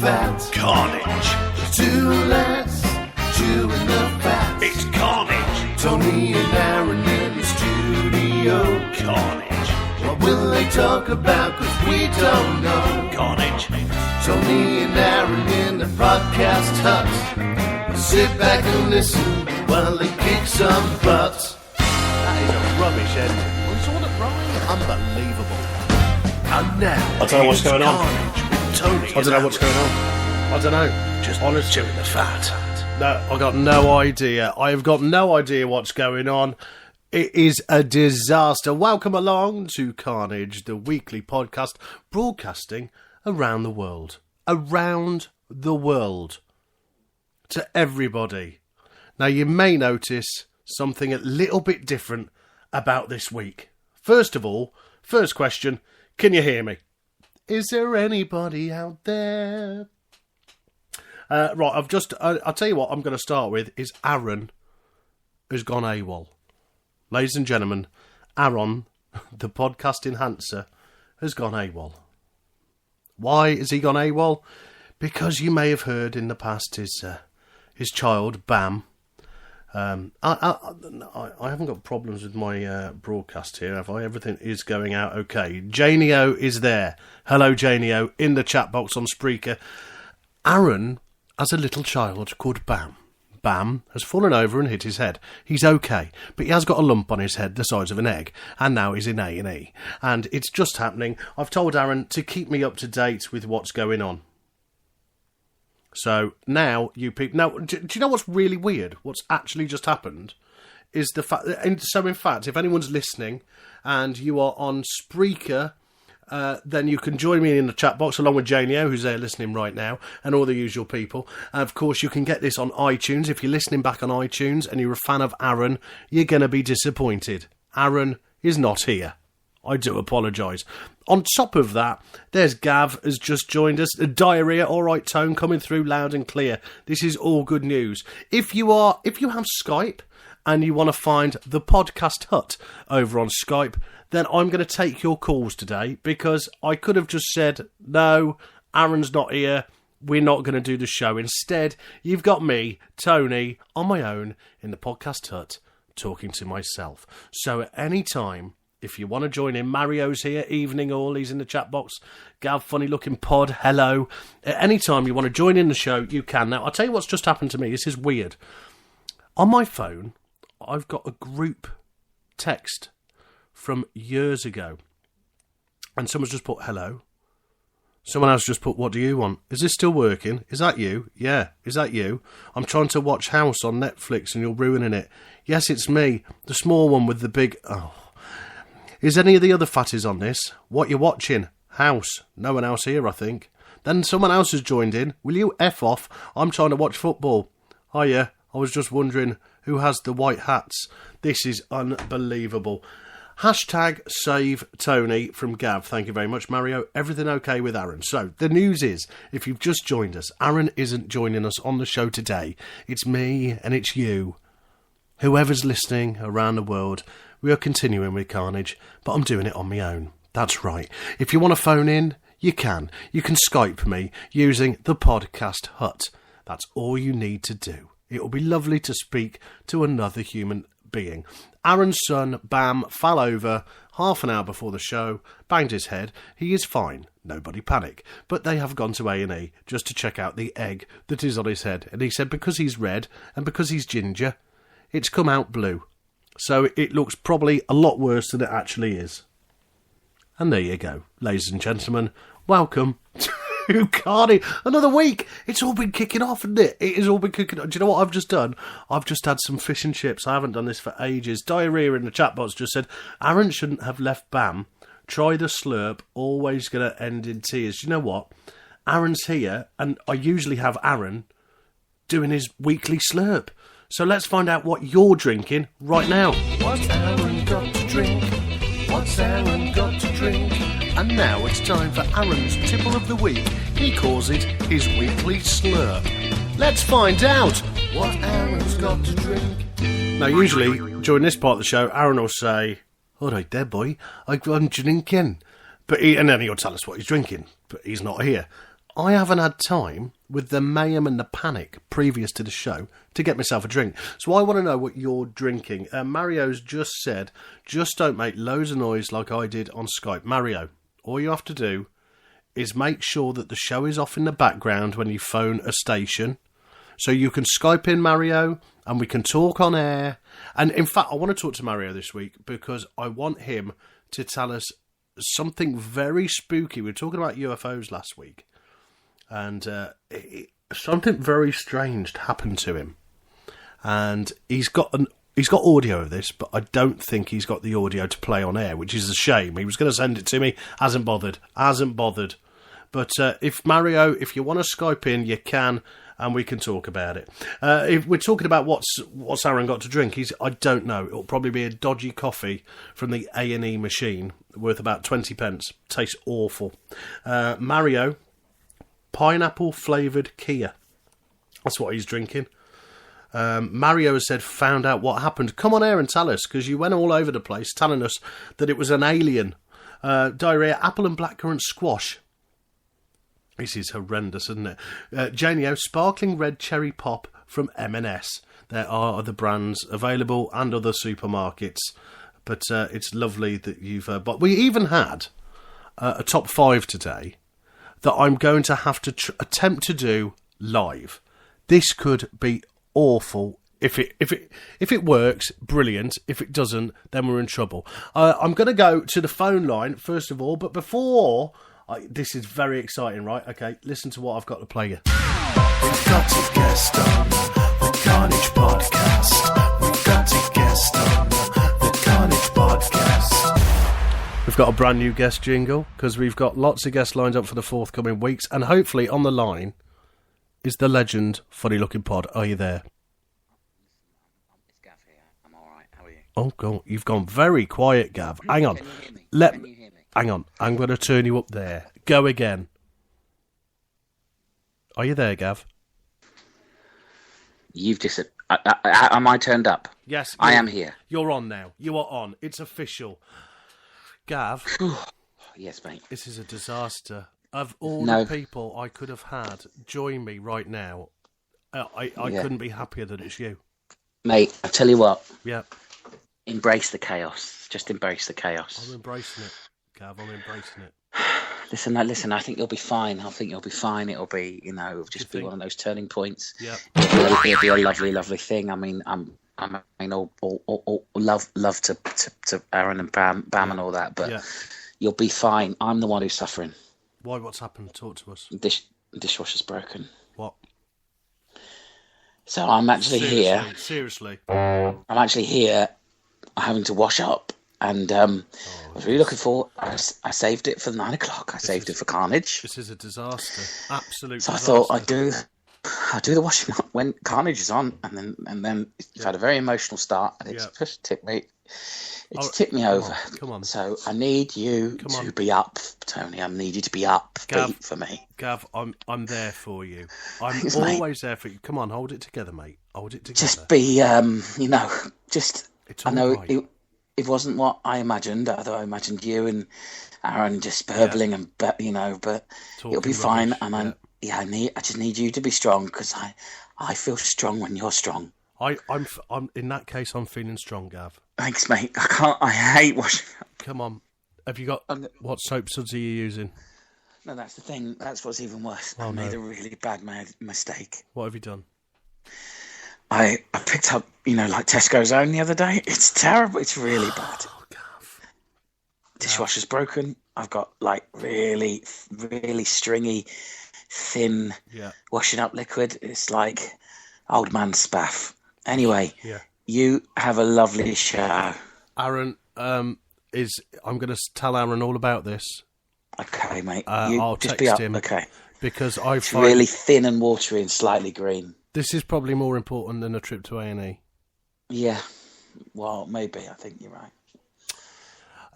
fat. Carnage. There's two lads chewing the fat. It's Carnage. Tony and Aaron in the studio. Carnage. What will they talk about? 'Cause we don't know. Carnage. Tony and Aaron in the podcast hut. Sit back and listen while they kick some butts. That is a rubbish ending. What's all it rhyme? Unbelievable. And now, I don't know what's going on. Carnage with Tony. I don't know what's going on. I don't know. Just honestly. chewing the fat. No, I got no idea. I have got no idea what's going on. It is a disaster. Welcome along to Carnage, the weekly podcast broadcasting around the world. Around the world. To everybody. Now, you may notice something a little bit different about this week. First of all, first question, can you hear me? Is there anybody out there? Right, I'll tell you what I'm going to start with is Aaron has gone AWOL. Ladies and gentlemen, Aaron, the podcast enhancer, has gone AWOL. Why has he gone AWOL? Because you may have heard in the past his child, Bam. I haven't got problems with my broadcast here, have I? Everything is going out okay. Janio is there. Hello, Janio, in the chat box on Spreaker. Aaron has a little child called Bam. Bam has fallen over and hit his head. He's okay, but he has got a lump on his head the size of an egg, and now he's in A&E. And it's just happening. I've told Aaron to keep me up to date with what's going on. So now you people... Now, do you know what's really weird? What's actually just happened is the fact... So in fact, if anyone's listening and you are on Spreaker... then you can join me in the chat box along with Janio, who's there listening right now, and all the usual people. And of course, you can get this on iTunes. If you're listening back on iTunes and you're a fan of Aaron, you're going to be disappointed. Aaron is not here. I do apologise. On top of that, there's Gav has just joined us. Diarrhea, all right, tone coming through loud and clear. This is all good news. If you have Skype and you want to find the podcast hut over on Skype, then I'm going to take your calls today, because I could have just said, no, Aaron's not here, we're not going to do the show. Instead, you've got me, Tony, on my own in the podcast hut, talking to myself. So at any time, if you want to join in, Mario's here, evening all, he's in the chat box. Gav, funny looking pod, hello. At any time you want to join in the show, you can. Now, I'll tell you what's just happened to me. This is weird. On my phone, I've got a group text from years ago, and someone's just put hello. Someone else just put, what do you want? Is this still working? Is that you? Yeah, is that you? I'm trying to watch House on Netflix and you're ruining it. Yes, it's me, the small one with the big... Oh. Is any of the other fatties on this? What you watching? House. No one else here, I think. Then someone else has joined in. Will you F off? I'm trying to watch football. Oh yeah, I was just wondering who has the white hats. This is unbelievable. Hashtag save Tony from Gav. Thank you very much, Mario. Everything okay with Aaron? So, the news is, if you've just joined us, Aaron isn't joining us on the show today. It's me and it's you. Whoever's listening around the world, we are continuing with Carnage, but I'm doing it on my own. That's right. If you want to phone in, you can. You can Skype me using the podcast hut. That's all you need to do. It will be lovely to speak to another human being. Aaron's son, Bam, fell over half an hour before the show, banged his head. He is fine. Nobody panic. But they have gone to A&E just to check out the egg that is on his head. And he said because he's red and because he's ginger, it's come out blue. So it looks probably a lot worse than it actually is. And there you go, ladies and gentlemen. Welcome to Carnage. Another week. It's all been kicking off, isn't it? It has all been kicking off. Do you know what I've just done? I've just had some fish and chips. I haven't done this for ages. Diarrhea in the chat box just said, Aaron shouldn't have left Bam. Try the slurp. Always going to end in tears. Do you know what? Aaron's here, and I usually have Aaron doing his weekly slurp. So let's find out what you're drinking right now. What's Aaron got to drink? What's Aaron got to drink? And now it's time for Aaron's tipple of the week. He calls it his weekly slurp. Let's find out what Aaron's got to drink. Now, usually, during this part of the show, Aaron will say, all right there, boy, I'm drinking. And then he'll tell us what he's drinking, but he's not here. I haven't had time with the mayhem and the panic previous to the show to get myself a drink. So I want to know what you're drinking. Mario's just said, just don't make loads of noise like I did on Skype. Mario, all you have to do is make sure that the show is off in the background when you phone a station. So you can Skype in Mario and we can talk on air. And in fact, I want to talk to Mario this week because I want him to tell us something very spooky. We were talking about UFOs last week. And something very strange happened to him. And he's got audio of this, but I don't think he's got the audio to play on air, which is a shame. He was going to send it to me, hasn't bothered. But if Mario, if you want to Skype in, you can, and we can talk about it. If we're talking about what's Aaron got to drink, I don't know. It'll probably be a dodgy coffee from the A&E machine, worth about 20 pence. Tastes awful. Mario, pineapple flavoured Kia. That's what he's drinking. Mario has said, found out what happened. Come on air and tell us, because you went all over the place telling us that it was an alien. Diarrhea, apple and blackcurrant squash. This is horrendous, isn't it? Janio, sparkling red cherry pop from M&S. There are other brands available and other supermarkets. But it's lovely that you've... but we even had a top 5 today that I'm going to have to attempt to do live. This could be awful. If it works, brilliant. If it doesn't, then we're in trouble. I'm going to go to the phone line first of all, but before this is very exciting, right? Okay, listen to what I've got to play you. We've got to guest on the Carnage Podcast. We've got to guest on the Carnage Podcast. We've got a brand new guest jingle because we've got lots of guests lined up for the forthcoming weeks, and hopefully on the line is the legend Funny Looking Pod. Are you there? It's Gav here. I'm all right. How are you? Oh, God, you've gone very quiet, Gav. Hang on. Can you hear me? Can you hear me? Hang on. I'm going to turn you up there. Go again. Are you there, Gav? You've just... am I turned up? Yes. I am here. You're on now. You are on. It's official. Gav. Yes, mate. This is a disaster. Of all No. the people I could have had join me right now, I couldn't be happier that it's you. Mate, I tell you what. Yeah. Embrace the chaos. Just embrace the I'm chaos. embracing it, Gav. I'm embracing it. Listen, I think you'll be fine. It'll be, it'll just be one of those turning points. Yeah. It'll be a lovely, lovely thing. I mean, all love to Aaron and Bam and all that, but Yeah. you'll be fine. I'm the one who's suffering. Why? What's happened? Talk to us. Dishwasher's broken. What? So I'm actually here. Seriously. I'm actually here having to wash up. And I was really looking for... I saved it for 9 o'clock. I saved it for Carnage. This is a disaster. Absolute So disaster. I thought I'd do the washing up when Carnage is on. And then you've had a very emotional start. And it's just tipped me... tipped me over. Come on. So I need you to be up, Tony. I need you to be up for me. Gav, I'm there for you. I'm Thanks, always there for you. Come on, hold it together, mate. Hold it together. Just be, It's I all know right. it wasn't what I imagined. Although I imagined you and Aaron just burbling but Talking it'll be fine. rubbish, And I just need you to be strong because I feel strong when you're strong. I'm in that case. I'm feeling strong, Gav. Thanks, mate. I hate washing up. Come on. Have you got what soap suds are you using? No, that's the thing. That's what's even worse. Oh, I made no. a really bad mistake. What have you done? I picked up, like Tesco's Own the other day. It's terrible. It's really bad. Oh, Gav. Dishwasher's broken. I've got like really, really stringy, thin washing up liquid. It's like old man spaff. Anyway, you have a lovely show. Aaron, I'm going to tell Aaron all about this. Okay, mate. I'll just text be up. him. Okay. Because It's really thin and watery and slightly green. This is probably more important than a trip to A&E. Yeah. Well, maybe. I think you're right.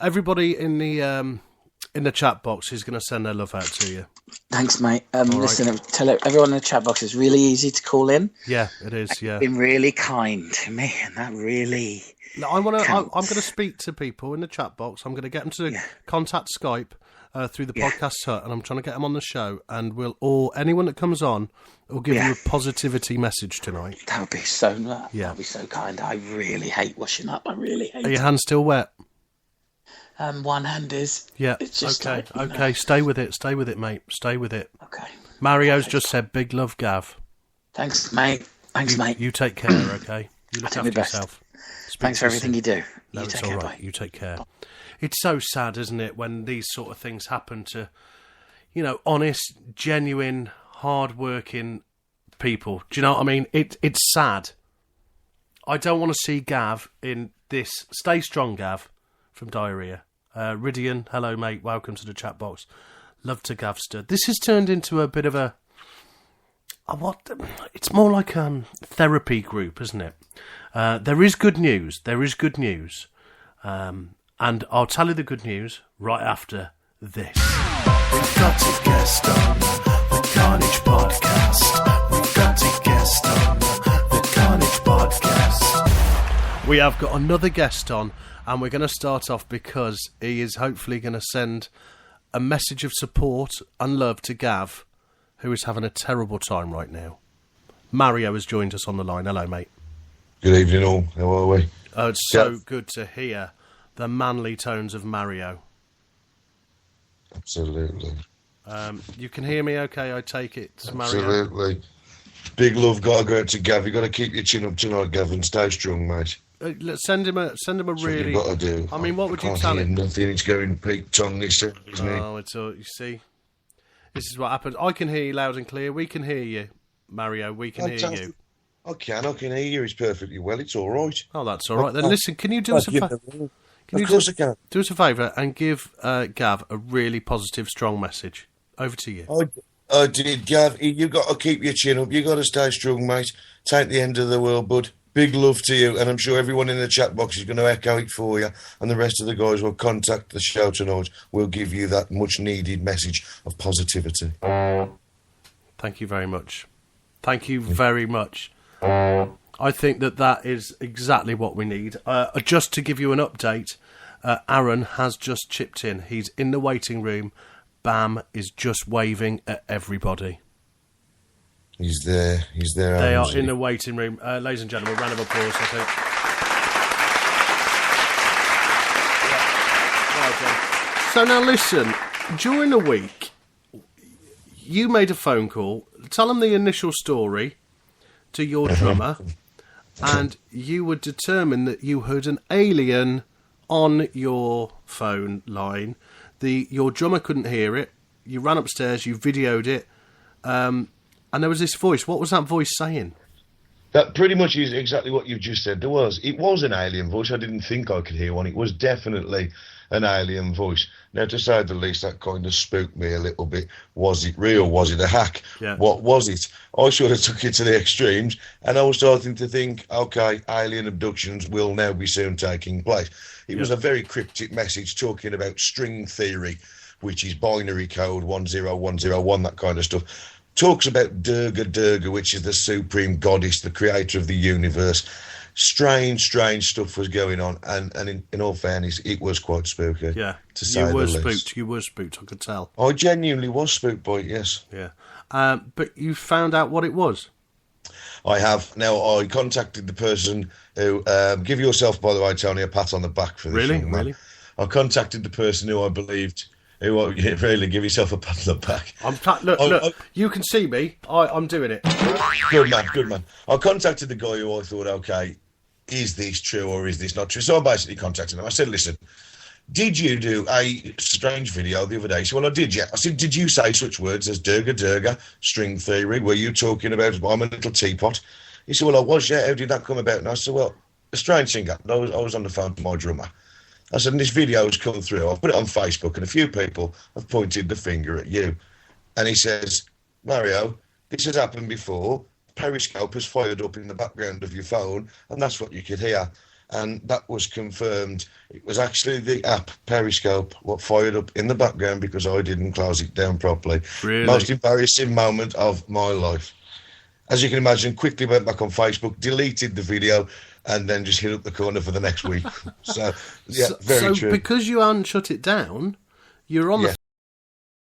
Everybody in the chat box is going to send their love out to you. Thanks, mate. Listen, tell everyone in the chat box it's really easy to call in. Yeah, it is. Yeah. Been really kind to me, and that really. I'm going to speak to people in the chat box. I'm going to get them to contact Skype through the podcast hut, and I'm trying to get them on the show, and anyone that comes on will give you a positivity message tonight. That would be so kind. I really hate washing up. I really hate it. Are your hands still wet? One hand is. Yeah. It's just okay. Stay with it. Stay with it, mate. Stay with it. Okay. Mario's just said, "Big love, Gav." Thanks, mate. Mate. You take care, okay? You look after yourself. Thanks for everything you do. No, you it's take all care, right. bye. You take care. It's so sad, isn't it, when these sort of things happen to, honest, genuine, hard-working people. Do you know what I mean? It's sad. I don't want to see Gav in this. Stay strong, Gav, from Diarrhea. Ridian, hello, mate. Welcome to the chat box. Love to Gavster. This has turned into a bit of a it's more like a therapy group, isn't it? There is good news. And I'll tell you the good news right after this. We've got a guest on the Carnage Podcast. We've got a guest on the Carnage Podcast. We have got another guest on, and we're going to start off because he is hopefully going to send a message of support and love to Gav, who is having a terrible time right now. Mario has joined us on the line. Hello, mate. Good evening, all. How are we? Oh, it's so good to hear the manly tones of Mario. Absolutely. You can hear me okay, I take it, Mario? Absolutely. Big love got to go out to Gav. You got to keep your chin up tonight, Gav, and stay strong, mate. Let's send him a really... What you've got to do. I mean, what would you can't tell hear him? Nothing. It's going peak tongue, isn't it? Oh, it's all... You see? This is what happens. I can hear you loud and clear. We can hear you, Mario. We can hear you. I can hear you. It's perfectly well. It's all right. Oh, that's all right. Then listen, can you do us a favour? Of course I can. Do us a favour and give Gav a really positive, strong message. Over to you. I did, Gav. You got to keep your chin up. You got to stay strong, mate. Take the end of the world, bud. Big love to you, and I'm sure everyone in the chat box is going to echo it for you, and the rest of the guys will contact the show tonight. We'll give you that much-needed message of positivity. Thank you very much. Thank you very much. I think that is exactly what we need. Just to give you an update, Aaron has just chipped in. He's in the waiting room. Bam is just waving at everybody. He's there. They are in the waiting room. Ladies and gentlemen, round of applause, I think. Yeah. Well done. So now listen, during the week, you made a phone call. Tell them the initial story to your drummer, and you were determined that you heard an alien on your phone line. Your drummer couldn't hear it. You ran upstairs, you videoed it, and there was this voice. What was that voice saying? That pretty much is exactly what you've just said. It was an alien voice. I didn't think I could hear one. It was definitely an alien voice. Now, to say the least, that kind of spooked me a little bit. Was it real? Was it a hack? Yeah. What was it? I sort of took it to the extremes, and I was starting to think, okay, alien abductions will now be soon taking place. It was a very cryptic message talking about string theory, which is binary code 10101, that kind of stuff. Talks about Durga, which is the supreme goddess, the creator of the universe. Strange stuff was going on, and in all fairness, it was quite spooky. Yeah, to say you were the spooked. least. You were spooked. I could tell. I genuinely was spooked by it. Yes. Yeah, but you found out what it was. I have. Now, I contacted the person who... give yourself, by the way, Tony, a pat on the back for this. Really? I contacted the person who I believed... really give yourself a pat on the back. Look, you can see me. I'm doing it. Good man. I contacted the guy who I thought, okay, is this true or is this not true? So I basically contacted him. I said, listen, did you do a strange video the other day? He said, well, I did, yeah. I said, did you say such words as Durga, string theory? Were you talking about I'm a little teapot? He said, well, I was, yeah. How did that come about? And I said, well, a strange thing happened. I was on the phone to my drummer. I said, and this video has come through. I've put it on Facebook, and a few people have pointed the finger at you. And he says, Mario, this has happened before. Periscope has fired up in the background of your phone, and that's what you could hear. And that was confirmed. It was actually the app Periscope what fired up in the background because I didn't close it down properly. Really? Most embarrassing moment of my life. As you can imagine, quickly went back on Facebook, deleted the video, and then just hit up the corner for the next week. So, yeah, very true. So, because you hadn't shut it down, you're on the